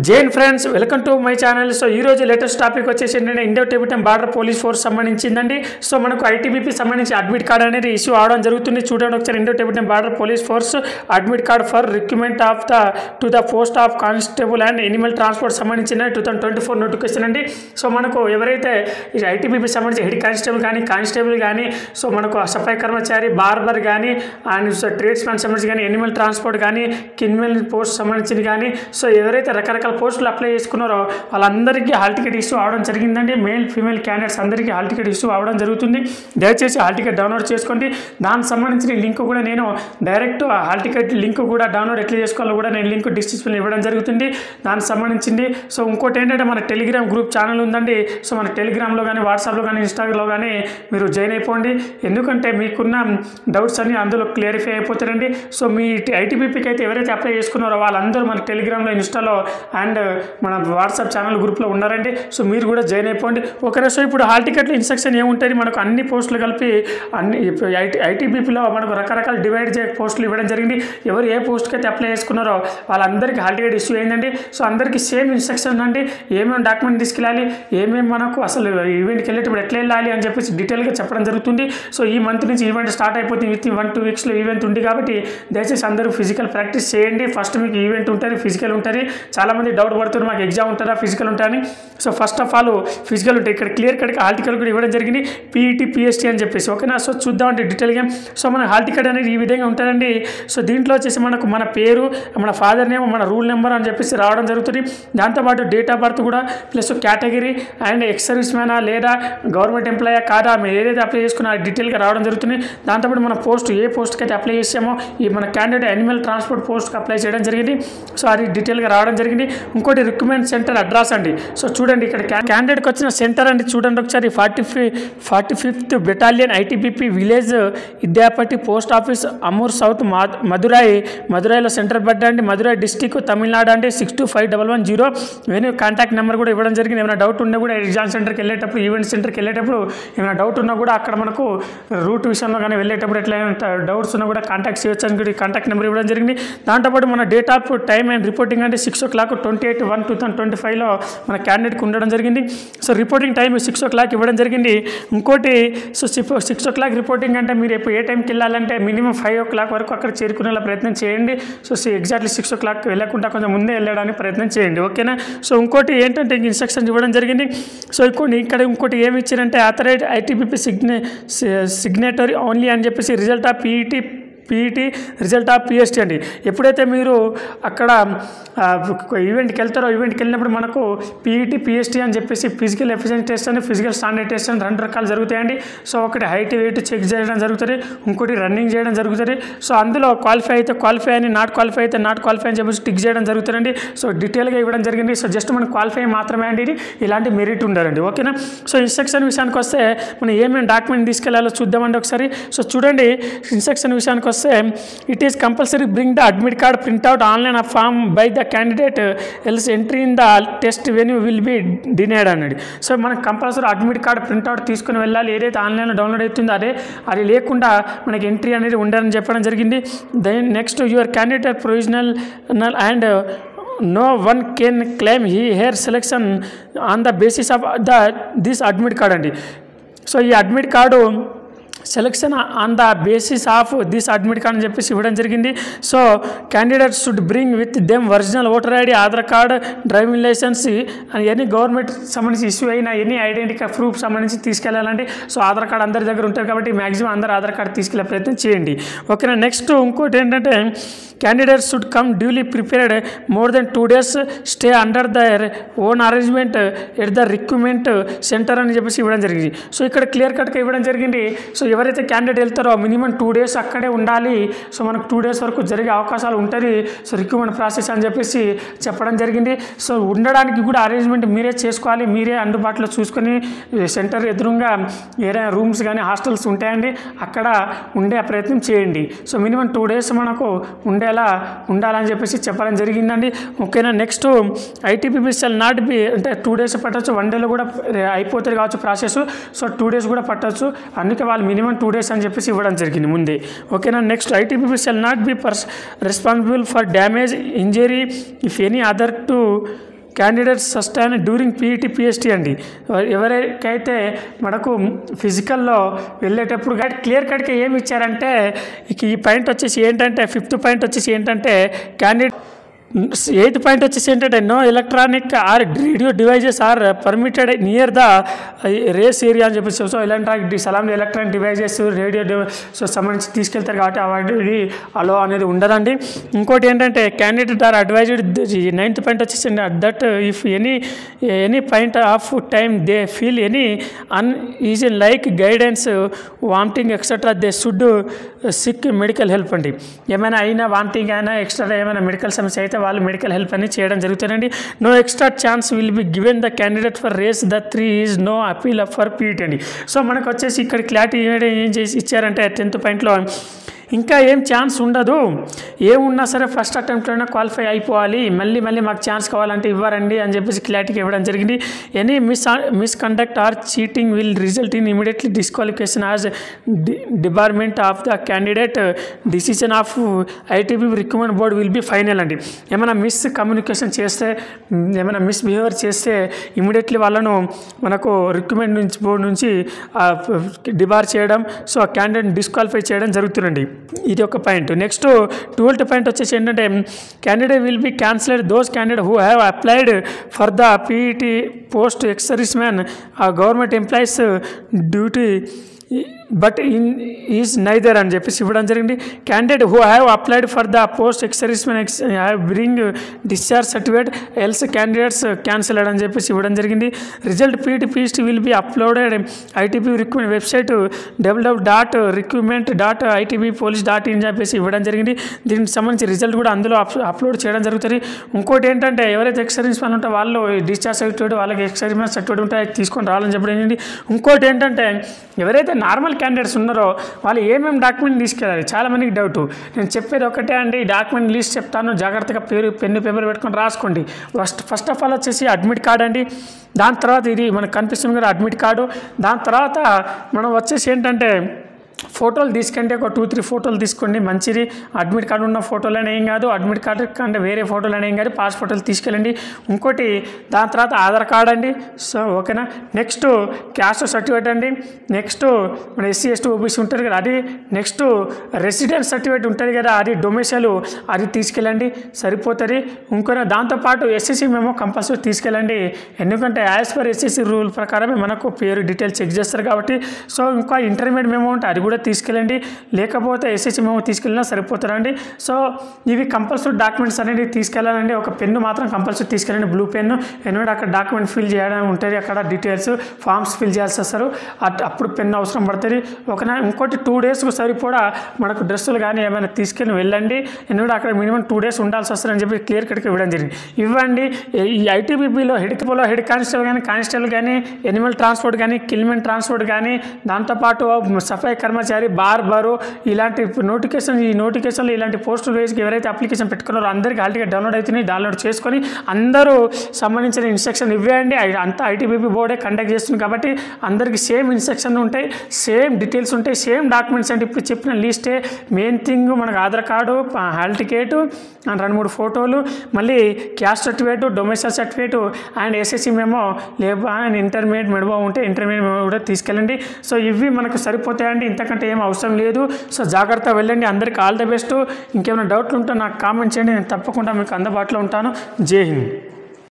Jain friends welcome to my channel. So ఈ రోజు latest topic వచ్చేసి ఏంటంటే Indo Tibetan border police force సంబంధించిందండి. సో మనకు ఐటీబీపీ సంబంధించి అడ్మిట్ కార్డ్ అనేది ఇష్యూ అవడం జరుగుతుంది. చూడండి ఒకసారి, Indo Tibetan border police force admit card for recruitment of to the post of constable and animal transport సంబంధించిన 2024 నోటిఫికేషన్ అండి. సో మనకు ఎవరైతే ఐటీబీపీ సంబంధించి హెడ్ కానిస్టేబుల్ కానీ సో మనకు సఫాయి కర్మచారి, బార్బర్ కానీ అండ్ ట్రేడ్స్ మ్యాన్ సంబంధించి కానీ, ఎనిమల్ ట్రాన్స్పోర్ట్ కానీ, కిన్మెల్ పోస్ట్ సంబంధించింది కానీ, సో ఎవరైతే రకరకాల పోస్టులు అప్లై చేసుకున్నారో వాళ్ళందరికీ హాల్ టికెట్ ఇష్యూ అవడం జరిగిందండి. మేల్ ఫీమేల్ క్యాండిడేట్స్ అందరికీ హాల్ టికెట్ ఇష్యూ అవడం జరుగుతుంది. దయచేసి హాల్ టికెట్ డౌన్లోడ్ చేసుకోండి. దానికి సంబంధించిన లింక్ కూడా నేను డైరెక్ట్ హాల్ టికెట్ లింక్ కూడా డౌన్లోడ్ ఎట్లా చేసుకోవాలో కూడా నేను లింక్ డిస్క్రిప్షన్లో ఇవ్వడం జరుగుతుంది. దానికి సంబంధించింది. సో ఇంకోటి ఏంటంటే మన టెలిగ్రామ్ గ్రూప్ ఛానల్ ఉందండి. సో మన టెలిగ్రామ్లో కానీ, వాట్సాప్లో కానీ, ఇన్స్టాగ్రామ్లో కానీ మీరు జాయిన్ అయిపోండి. ఎందుకంటే మీకున్న డౌట్స్ అన్ని అందులో క్లియరిఫై అయిపోతారండి. సో మీ ఐటీబీపీకి అయితే ఎవరైతే అప్లై చేసుకున్నారో వాళ్ళందరూ మన టెలిగ్రామ్లో, ఇన్స్టాలో అండ్ మన వాట్సాప్ ఛానల్ గ్రూప్లో ఉన్నారండి. సో మీరు కూడా జాయిన్ అయిపోండి. ఒకరే. సో ఇప్పుడు హాల్ టికెట్లో ఇన్స్ట్రక్షన్ ఏముంటుంది, మనకు అన్ని పోస్టులు కలిపి అన్ని ఐటీబీపీలో మనకు రకరకాల డివైడ్ పోస్టులు ఇవ్వడం జరిగింది. ఎవరు ఏ పోస్ట్కి అయితే అప్లై చేసుకున్నారో వాళ్ళందరికీ హాల్ టికెట్ ఇష్యూ అయిందండి. సో అందరికీ సేమ్ ఇన్స్ట్రక్షన్ అండి. ఏమేమి డాక్యుమెంట్ తీసుకెళ్ళాలి, ఏమేమి మనకు అసలు ఈవెంట్కి వెళ్ళేటప్పుడు ఎట్లా వెళ్ళాలి అని చెప్పేసి డీటెయిల్గా చెప్పడం జరుగుతుంది. సో ఈ మంత్ నుంచి ఈవెంట్ స్టార్ట్ అయిపోతుంది. విత్ 1-2 వీక్స్లో ఈవెంట్ ఉంది కాబట్టి దయచేసి అందరూ ఫిజికల్ ప్రాక్టీస్ చేయండి. ఫస్ట్ మీకు ఈవెంట్ ఉంటుంది, ఫిజికల్ ఉంటుంది. చాలామంది డౌట్ పడుతున్నారు, మాకు ఎగ్జామ్ ఉంటుందా, ఫిజికల్ ఉంటాయని. So first of all physical ఉంటాయి. ఇక్కడ క్లియర్ కట్గా హాల్ టికెట్ కూడా ఇవ్వడం జరిగింది, పీఈటీ, పిఎస్టీ అని చెప్పేసి. ఓకేనా. సో చూద్దామంటే డీటెయిల్గా. సో మన హాల్ టికెట్ అనేది ఈ విధంగా ఉంటుందండి. సో దీంట్లో వచ్చేసి మనకు మన పేరు, మన ఫాదర్ నేమ్, మన రూల్ నెంబర్ అని చెప్పేసి రావడం జరుగుతుంది. దాంతోపాటు డేట్ ఆఫ్ బర్త్ కూడా, plus category and ex service మ్యానా లేదా గవర్నమెంట్ ఎంప్లాయా కాదా, మీరు ఏదైతే అప్లై చేసుకున్నా డీటెయిల్గా రావడం జరుగుతుంది. దాంతోపాటు మన పోస్ట్ ఏ పోస్ట్కి అయితే అప్లై చేసామో ఈ మన క్యాండిడేట్ యానిమల్ ట్రాన్స్పోర్ట్ పోస్ట్కి అప్లై చేయడం జరిగింది. సో అది డీటెయిల్గా రావడం జరిగింది. ఇంకోటి రిక్రూట్మెంట్ సెంటర్ అడ్రస్ అండి. సో చూడండి ఇక్కడ క్యాండిడేట్కి వచ్చిన సెంటర్ అండి. చూడండి ఒకసారి, 45th battalion ITBP village Vidyapati post office, అమూర్ సౌత్, మదురైలో సెంటర్ పడ్డండి. మదురై డిస్టిక్, తమిళనాడు అండి. 625110 వెన్యూ. కాంటాక్ట్ నెంబర్ కూడా ఇవ్వడం జరిగింది. ఏమైనా డౌట్ ఉన్నా కూడా ఎగ్జామ్ సెంటర్కి వెళ్ళేటప్పుడు, ఈవెంట్ సెంటర్కి వెళ్ళేటప్పుడు ఏమైనా డౌట్ ఉన్నా కూడా అక్కడ మనకు రూట్ విషయంలో కానీ వెళ్ళేటప్పుడు ఎట్లయినా డౌట్స్ ఉన్నా కూడా కాంటాక్ట్ చేయొచ్చు అని కూడా కాంటాక్ట్ నెంబర్ ఇవ్వడం జరిగింది. దాంతోపాటు మన date of time and reporting అంటే 6 o'clock 28/1/2025లో మన క్యాండిడేట్కి ఉండడం జరిగింది. సో రిపోర్టింగ్ టైం 6 o'clock ఇవ్వడం జరిగింది. ఇంకోటి, సో 6 o'clock రిపోర్టింగ్ అంటే మీరు ఎప్పుడు ఏ టైంకి వెళ్ళాలంటే మినిమం 5 o'clock వరకు అక్కడ చేరుకునేలా ప్రయత్నం చేయండి. సో ఎగ్జాక్ట్లీ 6 o'clock వెళ్ళకుండా కొంచెం ముందే వెళ్ళడానికి ప్రయత్నం చేయండి. ఓకేనా. సో ఇంకోటి ఏంటంటే ఇన్స్ట్రక్షన్స్ ఇవ్వడం జరిగింది. సో ఇక్కడ ఇంకోటి ఏమి ఇచ్చారంటే ఆథరైజ్డ్ ఐటీబీపీ సిగ్నేటరీ ఓన్లీ అని చెప్పేసి result of PET, result of PST అండి. ఎప్పుడైతే మీరు అక్కడ ఈవెంట్కి వెళ్తారో, ఈవెంట్కి వెళ్ళినప్పుడు మనకు పీఈటీ, పిఎస్టీ అని చెప్పేసి ఫిజికల్ ఎఫిషియన్సీ టెస్ట్ అని, ఫిజికల్ స్టాండర్డ్ టెస్ట్ అని 2 రకాలు జరుగుతాయండి. సో ఒకటి హైట్, వెయిట్ చెక్ చేయడం జరుగుతుంది, ఇంకోటి రన్నింగ్ చేయడం జరుగుతుంది. సో అందులో క్వాలిఫై అయితే క్వాలిఫై అని, నాట్ క్వాలిఫై అయితే నాట్ క్వాలిఫై అని చెప్పేసి టిక్ చేయడం జరుగుతుందండి. సో డీటెయిల్గా ఇవ్వడం జరిగింది. సో జస్ట్ మనకు క్వాలిఫై మాత్రమే అండి, ఇది ఇలాంటి మెరిట్ ఉండాలండి. ఓకేనా. సో ఇన్స్ట్రక్షన్ విషయానికి వస్తే మనం ఏమేమి డాక్యుమెంట్ తీసుకెళ్లాలో చూద్దామండి ఒకసారి. సో చూడండి, ఇన్స్ట్రక్షన్ విషయానికి వస్తే it is compulsory bring the admit card printout online a form by the candidate else entry in the test venue will be denied అన్నాడు. సో మనకు కంపల్సరీ అడ్మిట్ కార్డ్ ప్రింట్అవుట్ తీసుకుని వెళ్ళాలి. ఏదైతే ఆన్లైన్లో డౌన్లోడ్ అవుతుందో అది లేకుండా మనకి ఎంట్రీ అనేది ఉండాలని చెప్పడం జరిగింది. Then next, your candidate provisional and no one can claim her selection on the basis of this admit card అండి. సో ఈ admit card selection on the basis of this admit card అని చెప్పేసి ఇవ్వడం జరిగింది. So candidate should bring with them original voter ID, Aadhaar card, driving licence, any government సంబంధించి issue అయిన any identity proof సంబంధించి తీసుకెళ్ళాలండి. సో ఆధార్ కార్డ్ అందరి దగ్గర ఉంటుంది కాబట్టి మ్యాక్సిమం అందరూ ఆధార్ కార్డ్ తీసుకెళ్ళే ప్రయత్నం చేయండి. ఓకేనా. నెక్స్ట్ ఇంకోటి ఏంటంటే candidate should come duly prepared more than 2 days stay under their own arrangement at the recruitment centre అని చెప్పేసి ఇవ్వడం జరిగింది. సో ఇక్కడ క్లియర్ కట్గా ఇవ్వడం జరిగింది. సో ఎవరైతే క్యాండిడేట్ వెళ్తారో మినిమం 2 days అక్కడే ఉండాలి. సో మనకు 2 days వరకు జరిగే అవకాశాలు ఉంటుంది. సో రిక్రూట్మెంట్ ప్రాసెస్ అని చెప్పేసి చెప్పడం జరిగింది. సో ఉండడానికి కూడా అరేంజ్మెంట్ మీరే చేసుకోవాలి, మీరే అందుబాటులో చూసుకొని సెంటర్ ఎదురుగా ఏదైనా రూమ్స్ కానీ హాస్టల్స్ ఉంటాయండి, అక్కడ ఉండే ప్రయత్నం చేయండి. సో మినిమం 2 days మనకు ఉండాలని చెప్పేసి చెప్పడం జరిగిందండి. ఓకేనా. Next, ITBP shall not be అంటే 2 days పట్టవచ్చు, 1 dayలో కూడా అయిపోతుంది కావచ్చు ప్రాసెస్. సో 2 days కూడా పట్టవచ్చు. అందుకే వాళ్ళు మినిమం 2 days అని చెప్పేసి ఇవ్వడం జరిగింది ముందే. ఓకేనా. Next ITBP shall not be responsible for damage injury if any other to candidates sustain during PET PST అండి. ఎవరికైతే మనకు ఫిజికల్లో వెళ్ళేటప్పుడు క్లియర్ కట్గా ఏమి ఇచ్చారంటే ఈ పాయింట్ వచ్చేసి ఏంటంటే 5th పాయింట్ వచ్చేసి ఏంటంటే క్యాండిడేట్ 8th పాయింట్ వచ్చేసి ఏంటంటే no electronic or radio devices are permitted near the race area అని చెప్పేసి. సో ఎలక్ట్రానిక్ డివైజెస్ రేడియో సంబంధించి తీసుకెళ్తారు కాబట్టి అవి అలో అనేది ఉండదండి. ఇంకోటి ఏంటంటే candidate are advised 9th point వచ్చేసి that if any point of time they feel any uneasy like guidance vomiting etcetera they should seek medical help అండి. ఏమైనా అయినా వామిటింగ్ అయినా ఎక్స్ట్రా ఏమైనా మెడికల్ సమస్య అయితే వాళ్ళు మెడికల్ హెల్ప్ అని చేయడం జరుగుతుందండి. No extra chance will be given the candidate for race the 3 is no appeal for PT అండి. సో మనకు వచ్చేసి ఇక్కడ క్లారిటీ ఏం చేసి ఇచ్చారంటే 10th పాయింట్లో ఇంకా ఏం ఛాన్స్ ఉండదు, ఏమున్నా సరే ఫస్ట్ అటెంప్ట్లోనే క్వాలిఫై అయిపోవాలి, మళ్ళీ మాకు ఛాన్స్ కావాలంటే ఇవ్వరండి అని చెప్పేసి క్లారిటీకి ఇవ్వడం జరిగింది. Any misconduct or cheating will result in immediately disqualification as department of the candidate decision of ITB recruitment board will be final అండి. ఏమైనా కమ్యూనికేషన్ చేస్తే ఏమైనా మిస్బిహేవియర్ చేస్తే ఇమీడియట్లీ వాళ్ళను మనకు రిక్రూట్మెంట్ బోర్డు నుంచి డిబార్ చేయడం, సో ఆ క్యాండిడేట్ డిస్క్వాలిఫై చేయడం జరుగుతుందండి. ఇది ఒక పాయింట్. నెక్స్ట్ 12th పాయింట్ వచ్చేసి ఏంటంటే candidate will be cancelled those candidate who have applied for the PET post ex service man government employees duty but is neither అని చెప్పేసి ఇవ్వడం జరిగింది. Candidate who have applied for the post ex service man have bring discharge certificate else candidates cancel అని చెప్పేసి ఇవ్వడం జరిగింది. Result PET will be uploaded ITB recruitment website www.recruitment.itbpolice.in అని చెప్పేసి ఇవ్వడం జరిగింది. దీనికి సంబంధించి రిజల్ట్ కూడా అందులో అప్లోడ్ చేయడం జరుగుతుంది. ఇంకోటి ఏంటంటే ఎవరైతే ఎక్స్ సర్వీస్ మ్యాన్ ఉంటే వాళ్ళు డిశ్చార్జ్ సర్టిఫికేట్ వాళ్ళకి ఎక్స్ సర్వీస్ మ్యాన్ సర్టిఫికేట్ ఉంటే తీసుకొని రావాలని చెప్పడం జరిగింది. ఇంకోటి ఏంటంటే ఎవరైతే నార్మల్ క్యాండిడేట్స్ ఉన్నారో వాళ్ళు ఏమేమి డాక్యుమెంట్ తీసుకెళ్ళాలి, చాలామందికి డౌట్. నేను చెప్పేది ఒకటే అండి, ఈ డాక్యుమెంట్ లిస్ట్ చెప్తాను, జాగ్రత్తగా పెన్ను పేపర్ పెట్టుకొని రాసుకోండి. ఫస్ట్ ఆఫ్ ఆల్ వచ్చేసి అడ్మిట్ కార్డ్ అండి. దాని తర్వాత ఇది మనకు కనిపిస్తుంది కదా అడ్మిట్ కార్డు. దాని తర్వాత మనం వచ్చేసి ఏంటంటే ఫోటోలు తీసుకుంటే ఒక 2-3 ఫోటోలు తీసుకోండి, మంచిది. అడ్మిట్ కార్డు ఉన్న ఫోటోలనే ఏం కాదు, అడ్మిట్ కార్డు కంటే వేరే ఫోటోలు ఏం కాదు, పాస్ ఫోటోలు తీసుకెళ్ళండి. ఇంకోటి దాని తర్వాత ఆధార్ కార్డ్ అండి. సో ఓకేనా. నెక్స్ట్ క్యాస్ట్ సర్టిఫికేట్ అండి. నెక్స్ట్ మన SC ST OBC ఉంటుంది కదా అది. నెక్స్ట్ రెసిడెన్స్ సర్టిఫికేట్ ఉంటుంది కదా అది, డొమిసైల్ అది తీసుకెళ్ళండి సరిపోతుంది. ఇంకొక దాంతోపాటు SSC మేము కంపల్సరీ తీసుకెళ్ళండి, ఎందుకంటే యాజ్ పర్ SSC రూల్ ప్రకారమే మనకు పేరు డీటెయిల్స్ చెక్ చేస్తారు కాబట్టి. సో ఇంకా ఇంటర్మీడియట్ మేము ఉంటుంది అది కూడా తీసుకెళ్ళండి, లేకపోతే SSC మేము తీసుకెళ్ళినా సరిపోతారండి. సో ఇవి కంపల్సరీ డాక్యుమెంట్స్ అనేది తీసుకెళ్ళాలండి. ఒక పెన్ను మాత్రం కంపల్సరీ తీసుకెళ్ళండి, బ్లూ పెన్ను. ఎందుకంటే అక్కడ డాక్యుమెంట్ ఫిల్ చేయడం ఉంటుంది, అక్కడ డీటెయిల్స్ ఫామ్స్ ఫిల్ చేయాల్సి వస్తారు, అప్పుడు పెన్ను అవసరం పడుతుంది. ఓకేనా. ఇంకోటి 2 daysకు సరిపోడా మనకు డ్రెస్సులు కానీ ఏమైనా తీసుకెళ్ళి వెళ్ళండి, ఎందుకంటే అక్కడ మినిమం 2 days ఉండాల్సి వస్తుందని చెప్పి క్లియర్ కట్గా ఇవ్వడం జరిగింది. ఇవ్వండి. ఈ ఐటీబీపీలో హెడ్ కానిస్టేబుల్ కానీ ఎనిమల్ ట్రాన్స్పోర్ట్ కానీ కిల్మెన్ ట్రాన్స్పోర్ట్ కానీ దాంతోపాటు సఫాయి కర్మచారి బార్బరు ఇలాంటి నోటిఫికేషన్లు ఇలాంటి పోస్టులు వేసి ఎవరైతే అప్లికేషన్ పెట్టుకున్నారో అందరికీ ఆల్రెడీ డౌన్లోడ్ అవుతున్నాయి, డౌన్లోడ్ చేసుకొని అందరూ సంబంధించిన ఇన్స్ట్రక్షన్ ఇవ్వండి. అంతా ఐటీబీపీ బోర్డే కండక్ట్ చేస్తుంది కాబట్టి అందరికీ సేమ్ ఇన్స్ట్రక్షన్ ఉంటాయి, సేమ్ డీటెయిల్స్ ఉంటాయి, సేమ్ డాక్యుమెంట్స్ అంటే ఇప్పుడు చెప్పిన లిస్టే. మెయిన్ థింగ్ మనకు Aadhaar card, hall ticket and 2-3 ఫోటోలు, మళ్ళీ caste certificate, domicile certificate and SSC memo లేదా ఇంటర్మీడియట్ మెమో ఉంటే ఇంటర్మీడియట్ మెమో కూడా తీసుకెళ్ళండి. సో ఇవి మనకు సరిపోతాయండి, ఇంతకంటే ఏం అవసరం లేదు. సో జాగ్రత్తగా వెళ్ళండి. అందరికీ ఆల్ ద బెస్ట్. ఇంకేమైనా డౌట్లు ఉంటే నాకు కామెంట్ చేయండి, నేను తప్పకుండా మీకు అందుబాటులో ఉంటాను. జై హింద్.